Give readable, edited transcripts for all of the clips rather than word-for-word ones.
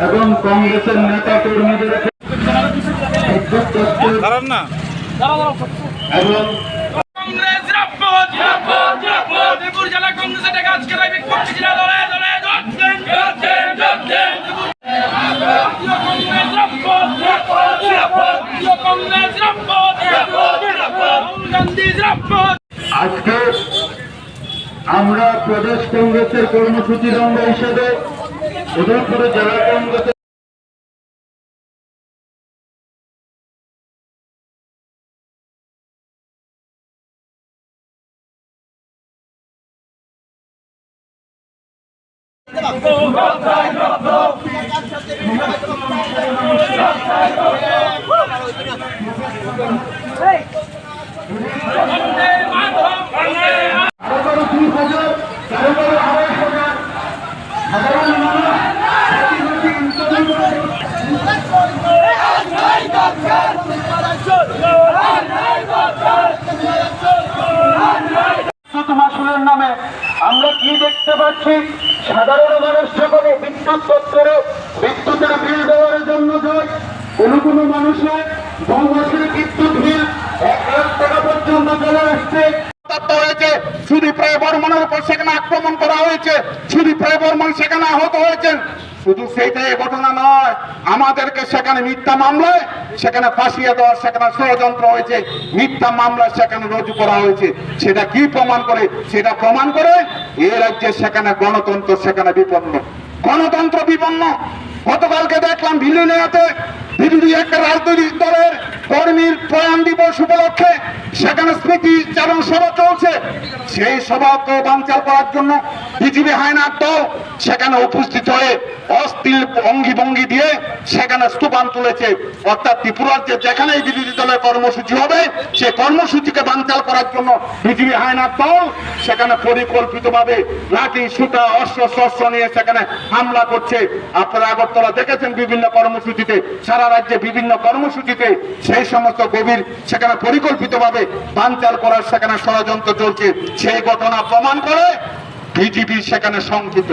এবং কংগ্রেসের নেতা কর্মীদের এবং আজকে আমরা প্রদেশ কংগ্রেসের কর্মসূচির অঙ্গ হিসেবে উদয়পুরে জেলা কংগ্রেসের মাসুলের নামে আমরা কি দেখতে পাচ্ছি? সাধারণ মানুষ যখন বিদ্যুৎ দপ্তরে বিদ্যুতের বিল দেওয়ার জন্য যায়, কোনো মানুষের 2 মাসের বিদ্যুৎ বিল 1 লাখ টাকা পর্যন্ত চলে আসছে। সুদীপ রায় বর্মনের উপর সেখানে আক্রমণ করা হয়েছে, সুদীপ রায় বর্মন সেখানে আহত হয়েছেন। শুধু সেইটাই ঘটনা নয়, আমাদেরকে সেখানে মিথ্যা মামলায় সেখানে ফাঁসিয়ে দেওয়ার সেখানে ষড়যন্ত্র হয়েছে, মিথ্যা মামলা সেখানে রুজু করা হয়েছে। সেটা কি প্রমাণ করে? সেটা প্রমাণ করে এ রাজ্যে সেখানে গণতন্ত্র সেখানে বিপন্ন, গণতন্ত্র বিপন্ন। গতকালকে দেখলাম ভিলিনিয়াতে বিরোধী একটা রাজনৈতিক দলের কর্মীর প্রয়াণ দিবস উপলক্ষে সেখানে স্মৃতি চারণ সভা চলছে। সেই সভাকে বানচাল করার জন্য বিজেপি হায়নার দল সেখানে উপস্থিত হয়ে অস্থির অঙ্গি ভঙ্গি দিয়ে সেখানে স্তূপান তুলেছে। অর্থাৎ ত্রিপুরার যেখানেই বিরোধী দলের কর্মসূচি হবে সে কর্মসূচিকে বানচাল করার জন্য বিজেপি হায়নার দল সেখানে পরিকল্পিতভাবে লাঠি সুতা অস্ত্র শস্ত্র নিয়ে সেখানে হামলা করছে। আপনারা আগরতলা দেখেছেন বিভিন্ন কর্মসূচিতে, সারা রাজ্যে বিভিন্ন কর্মসূচিতে সেই সমস্ত গভীর সেখানে পরিকল্পিতভাবে বানচাল করার সেখানে ষড়যন্ত্র চলছে। সেই ঘটনা প্রমাণ করে বিজেপি সেখানে শঙ্কিত,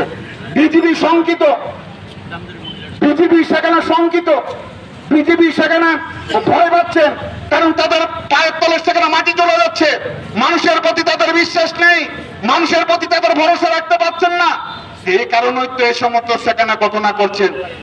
বিজেপি শঙ্কিত, বিজেপি সেখানে শঙ্কিত, বিজেপি সেখানে ভয় পাচ্ছেন, কারণ তাদের পায়ের তলে সেখানে মাটি চলে যাচ্ছে। মানুষের প্রতি তাদের বিশ্বাস নেই, মানুষের প্রতি তাদের ভরসা রাখতে পারছেন না। সেই কারণেই তো এই সমস্ত সেখানে ঘটনা করছেন।